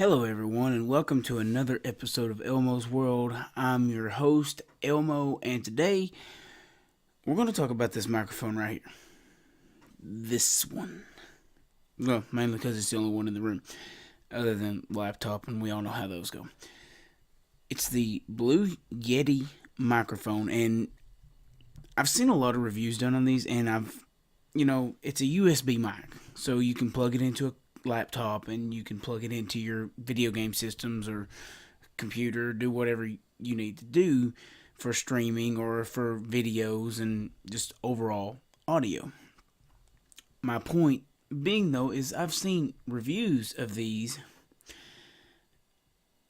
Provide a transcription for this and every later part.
Hello, everyone, and welcome to another episode of L-Moe's World. I'm your host, L-Moe, and today we're going to talk about this microphone right here. This one. Well, mainly because it's the only one in the room, other than laptop, and we all know how those go. It's the Blue Yeti microphone, and I've seen a lot of reviews done on these, and it's a USB mic, so you can plug it into a laptop and you can plug it into your video game systems or computer, do whatever you need to do for streaming or for videos and just overall audio. My point being, though, is I've seen reviews of these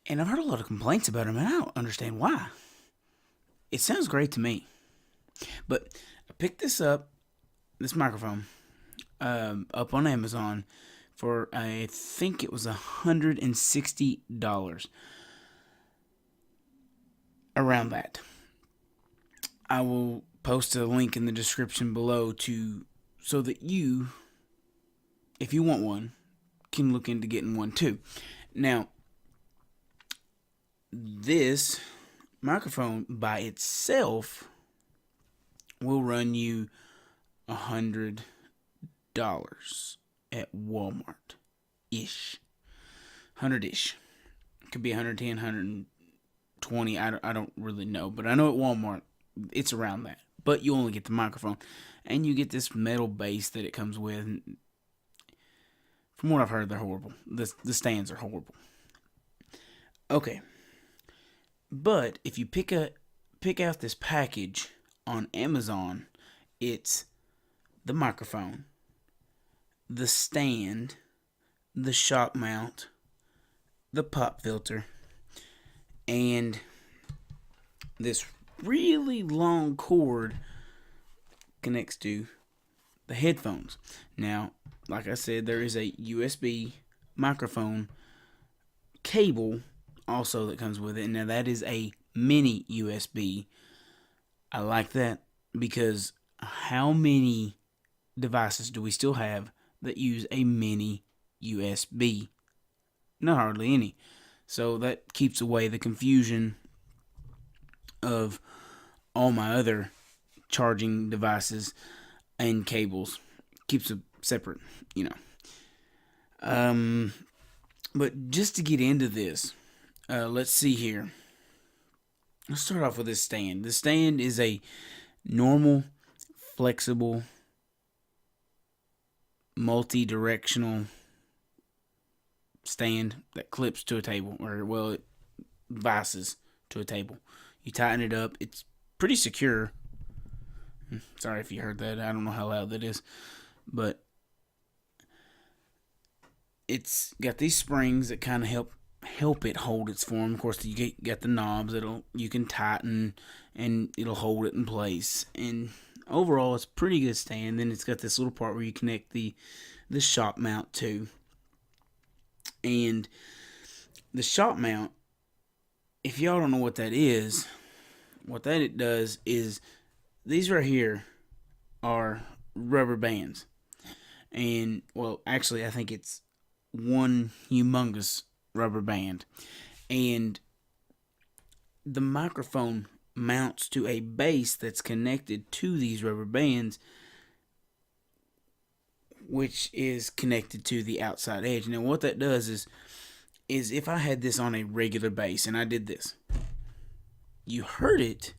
and I've heard a lot of complaints about them, and I don't understand why. It sounds great to me, but I picked this microphone, up on Amazon for, I think it was $160. Around that. I will post a link in the description below so that you, if you want one, can look into getting one too. Now, this microphone by itself will run you $100 at Walmart ish. 100-ish. Could be 110, 120. I don't really know, but I know at Walmart it's around that. But you only get the microphone, and you get this metal base that it comes with. From what I've heard, they're horrible. The stands are horrible. Okay, but if you pick out this package on Amazon, it's the microphone, the stand, the shock mount, the pop filter, and this really long cord connects to the headphones. Now, like I said, there is a USB microphone cable also that comes with it. Now, that is a mini USB. I like that because how many devices do we still have that use a mini USB? Not hardly any. So that keeps away the confusion of all my other charging devices and cables. Keeps it separate, But just to get into this, let's see here. Let's start off with this stand. The stand is a normal, flexible, multi-directional stand that clips to a table, or it vices to a table. You tighten it up. It's pretty secure. Sorry if you heard that. I don't know how loud that is, but it's got these springs that kind of help it hold its form. Of course, you got the knobs you can tighten, and it'll hold it in place. And overall, it's a pretty good stand. Then it's got this little part where you connect the shock mount to. And the shock mount, if y'all don't know what that is, what that it does is these right here are rubber bands. And, well, actually, I think it's one humongous rubber band. And the microphone mounts to a base that's connected to these rubber bands, which is connected to the outside edge. Now, what that does is if I had this on a regular base and I did this, you heard it,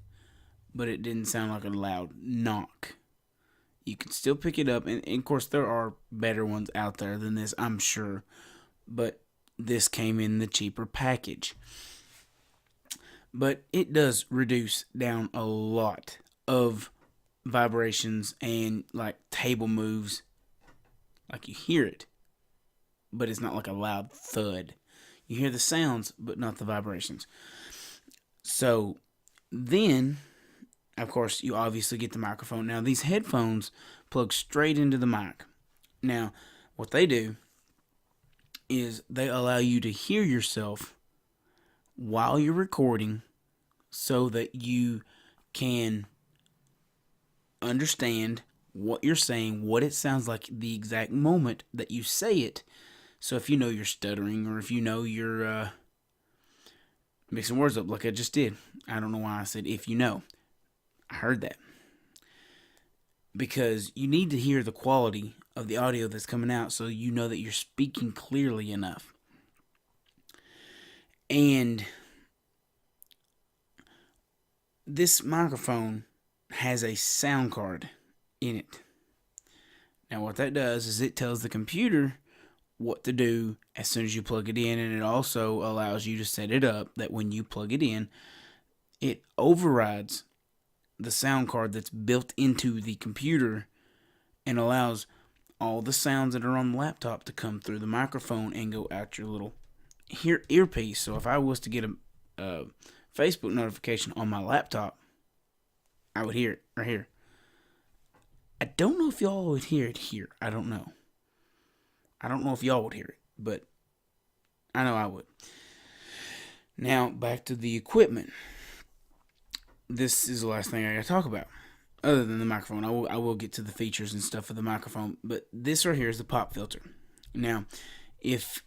but it didn't sound like a loud knock. You can still pick it up, and of course there are better ones out there than this, I'm sure, but this came in the cheaper package. But it does reduce down a lot of vibrations and like table moves. Like, you hear it, but it's not like a loud thud. You hear the sounds, but not the vibrations. So then, of course, you obviously get the microphone. Now, these headphones plug straight into the mic. Now, what they do is they allow you to hear yourself while you're recording so that you can understand what you're saying, what it sounds like the exact moment that you say it, So if you know you're stuttering, or if you know you're mixing words up like I just did, I don't know why I said if you know. I heard that. Because you need to hear the quality of the audio that's coming out so you know that you're speaking clearly enough. And this microphone has a sound card in it. Now what that does is it tells the computer what to do as soon as you plug it in, and it also allows you to set it up that when you plug it in, it overrides the sound card that's built into the computer and allows all the sounds that are on the laptop to come through the microphone and go out your little earpiece. So if I was to get a Facebook notification on my laptop, I would hear it right here. I don't know if y'all would hear it here. I don't know. I don't know if y'all would hear it, but I know I would. Now, back to the equipment. This is the last thing I got to talk about. Other than the microphone, I will get to the features and stuff of the microphone, but this right here is the pop filter. Now, if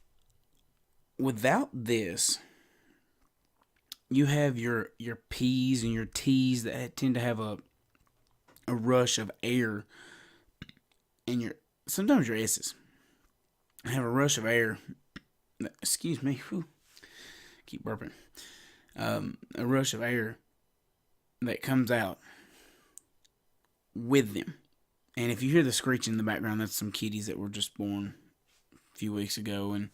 without this, you have your P's and your T's that tend to have a rush of air, and sometimes your S's have a rush of air. Excuse me. Whew, keep burping. A rush of air that comes out with them. And if you hear the screeching in the background, that's some kitties that were just born a few weeks ago, and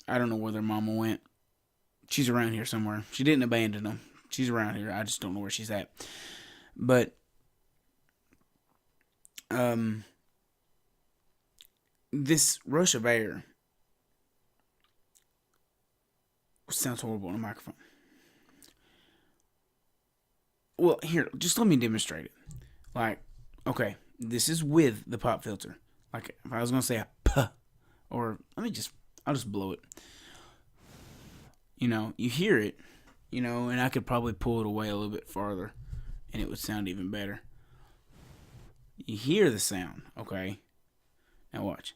I don't know where their mama went. She's around here somewhere. She didn't abandon them. She's around here. I just don't know where she's at. But this rush of air sounds horrible on a microphone. Well, here, just let me demonstrate it. Like, okay, this is with the pop filter. Like, if I was going to say a puh, or I'll just blow it. You know, you hear it, you know, and I could probably pull it away a little bit farther, and it would sound even better. You hear the sound, okay? Now watch.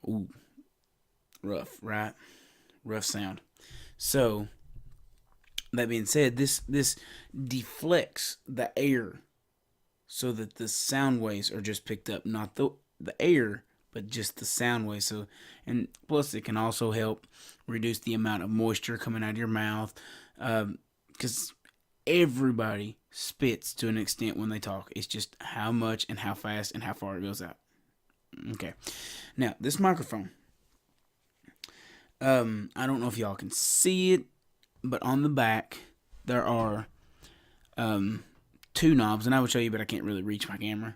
Ooh, rough, right? Rough sound. So, that being said, this deflects the air so that the sound waves are just picked up, not the air, but just the sound waves. So, and plus it can also help reduce the amount of moisture coming out of your mouth, because everybody spits to an extent when they talk. It's just how much and how fast and how far it goes out. Okay, now this microphone, I don't know if y'all can see it, but on the back there are two knobs, and I would show you, but I can't really reach my camera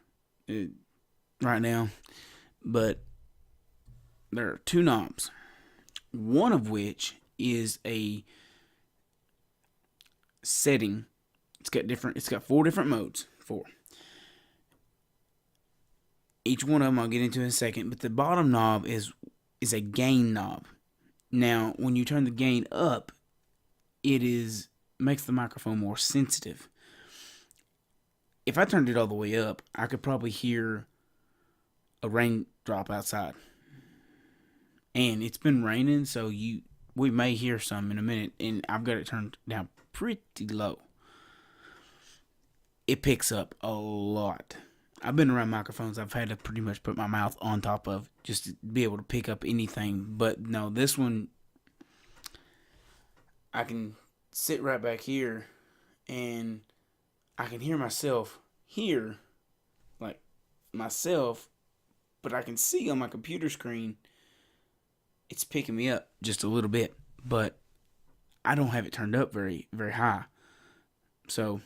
right now. But there are two knobs, one of which is a setting. It's got 4 different modes. 4. Each one of them I'll get into in a second, but the bottom knob is a gain knob. Now, when you turn the gain up, it makes the microphone more sensitive. If I turned it all the way up, I could probably hear a raindrop outside. And it's been raining, so we may hear some in a minute, and I've got it turned down pretty low. It picks up a lot. I've been around microphones I've had to pretty much put my mouth on top of just to be able to pick up anything. But no, this one, I can sit right back here and I can hear myself here, like myself, but I can see on my computer screen it's picking me up just a little bit, but I don't have it turned up very, very high. So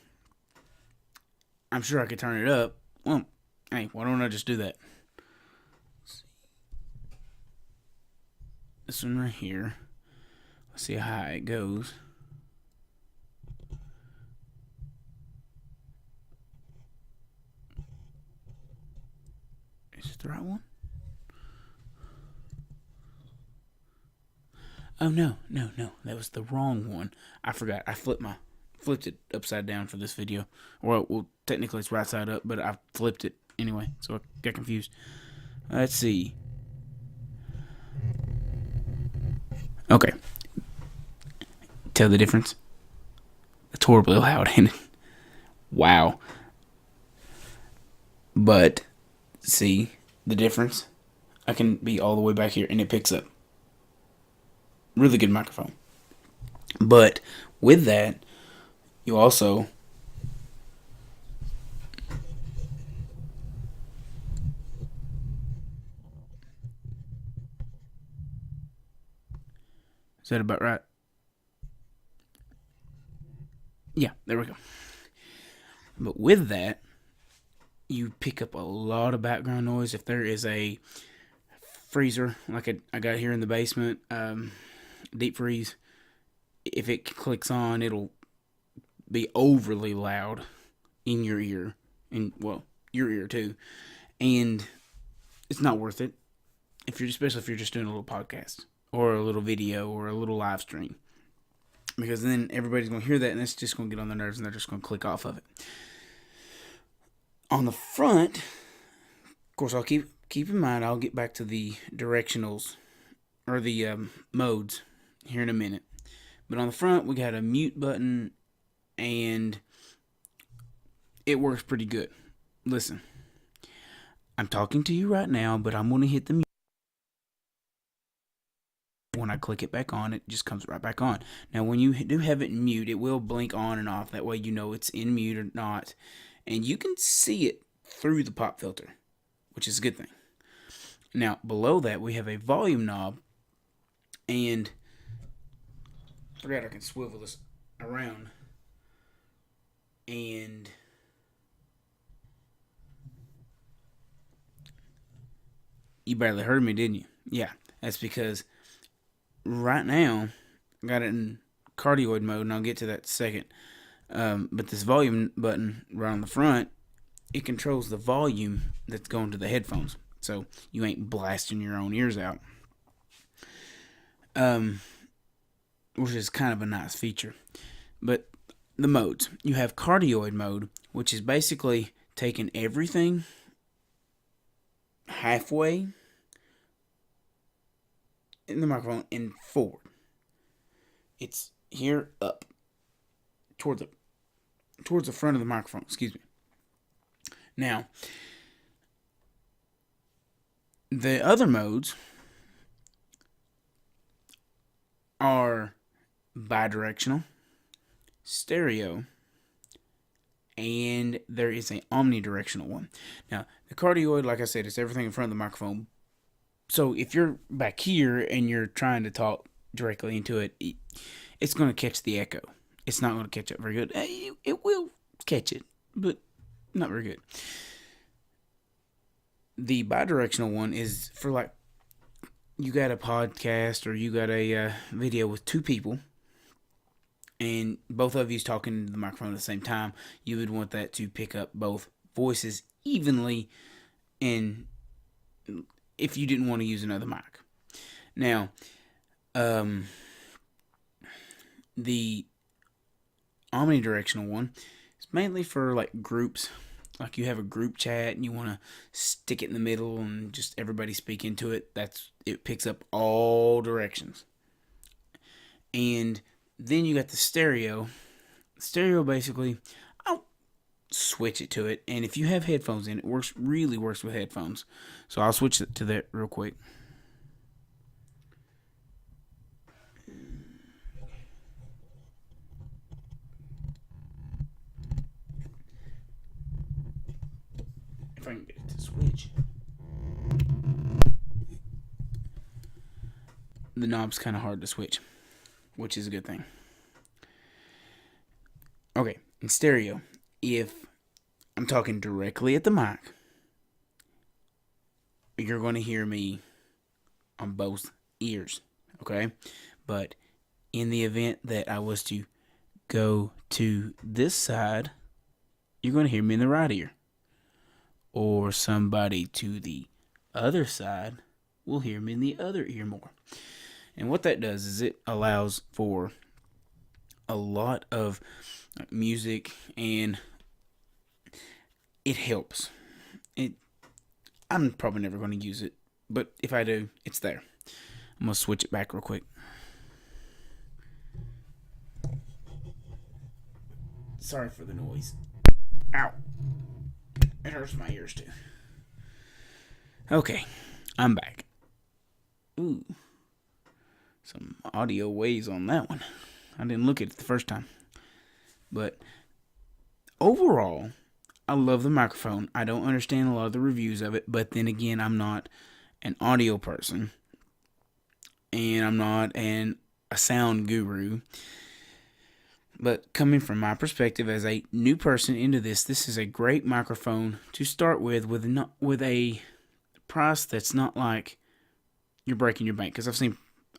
I'm sure I could turn it up. Well, hey, why don't I just do that? This one right here. Let's see how high it goes. Is it the right one? Oh, no. That was the wrong one. I forgot. I flipped it upside down for this video. Well, technically it's right side up, but I flipped it anyway, so I got confused. Let's see. Okay. Tell the difference. It's horribly loud, ain't it? Wow. But see the difference? I can be all the way back here and it picks up. Really good microphone. But with that, you also is that about right? Yeah, there we go. But with that, you pick up a lot of background noise. If there is a freezer like I got here in the basement, deep freeze, if it clicks on, it'll be overly loud in your ear, and well, your ear too, and it's not worth it. If you're especially if you're just doing a little podcast or a little video or a little live stream, because then everybody's gonna hear that and it's just gonna get on their nerves and they're just gonna click off of it. On the front, of course, I'll keep in mind. I'll get back to the directionals or the modes here in a minute. But on the front, we got a mute button, and it works pretty good. Listen, I'm talking to you right now, but I'm going to hit the mute. When I click it back on, it just comes right back on. Now, when you do have it in mute, it will blink on and off. That way you know it's in mute or not. And you can see it through the pop filter, which is a good thing. Now, below that, we have a volume knob, and I forgot I can swivel this around, and you barely heard me, didn't you? Yeah, that's because right now I got it in cardioid mode, and I'll get to that in a second. But this volume button right on the front, it controls the volume that's going to the headphones, so you ain't blasting your own ears out. Which is kind of a nice feature. But the modes, you have cardioid mode, which is basically taking everything halfway in the microphone and forward. It's here up towards the front of the microphone. Excuse me. Now, the other modes are bidirectional, stereo, and there is an omnidirectional one. Now, the cardioid, like I said, is everything in front of the microphone. So if you're back here and you're trying to talk directly into it, it's going to catch the echo. It's not going to catch it very good. It will catch it, but not very good. The bidirectional one is for like you got a podcast or you got a video with two people and both of you's talking to the microphone at the same time. You would want that to pick up both voices evenly, and if you didn't want to use another mic. Now, the omnidirectional one is mainly for like groups. Like you have a group chat and you want to stick it in the middle and just everybody speak into it. It picks up all directions. And then you got the stereo. Stereo basically, I'll switch it to it. And if you have headphones in, it really works with headphones. So I'll switch it to that real quick. If I can get it to switch. The knob's kind of hard to switch, which is a good thing. Okay, in stereo, if I'm talking directly at the mic, you're going to hear me on both ears, okay? But in the event that I was to go to this side, you're going to hear me in the right ear. Or somebody to the other side will hear me in the other ear more. And what that does is it allows for a lot of music, and it helps. I'm probably never going to use it, but if I do, it's there. I'm going to switch it back real quick. Sorry for the noise. Ow. It hurts my ears too. Okay, I'm back. Ooh. Some audio waves on that one. I didn't look at it the first time. But overall, I love the microphone. I don't understand a lot of the reviews of it, but then again, I'm not an audio person. And I'm not a sound guru. But coming from my perspective as a new person into this is a great microphone to start with a price that's not like you're breaking your bank. Because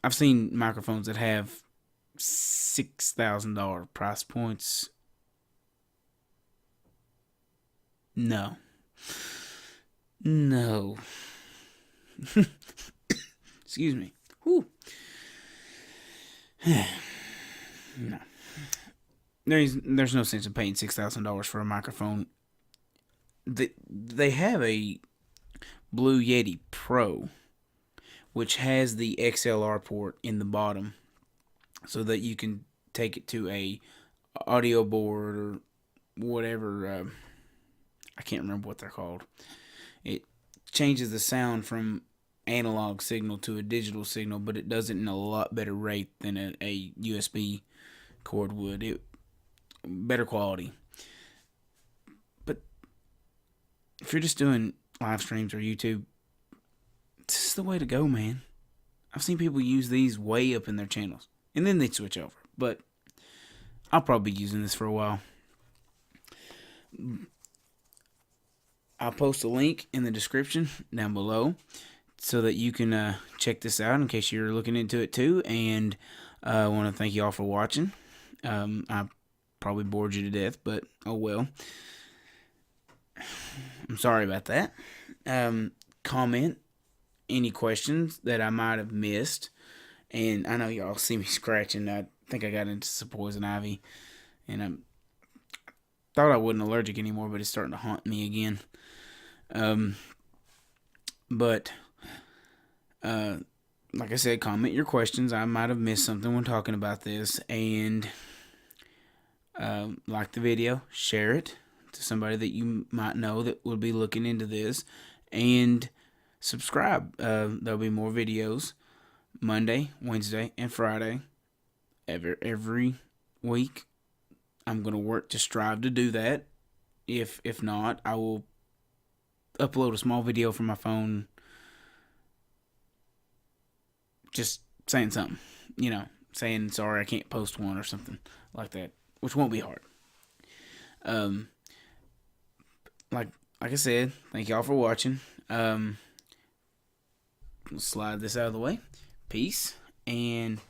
I've seen microphones that have $6,000 price points. No. Excuse me. Whew. No. There's no sense in paying $6,000 for a microphone. They have a Blue Yeti Pro, which has the XLR port in the bottom, so that you can take it to a audio board or whatever. I can't remember what they're called. It changes the sound from analog signal to a digital signal, but it does it in a lot better rate than a USB cord would. Better quality. But if you're just doing live streams or YouTube, this is the way to go, man. I've seen people use these way up in their channels, and then they switch over. But I'll probably be using this for a while. I'll post a link in the description down below so that you can check this out in case you're looking into it too. And I want to thank you all for watching. I probably bored you to death, but oh well. I'm sorry about that. Comment any questions that I might have missed. And I know y'all see me scratching. I think I got into some poison ivy. And I thought I wasn't allergic anymore, but it's starting to haunt me again. But like I said, comment your questions. I might have missed something when talking about this. And like the video, share it to somebody that you might know that would be looking into this, and subscribe. There'll be more videos Monday, Wednesday, and Friday every week. I'm going to work to strive to do that. If not, I will upload a small video from my phone just saying something, saying sorry I can't post one or something like that, which won't be hard. Like I said, thank y'all for watching. Slide this out of the way. Peace, and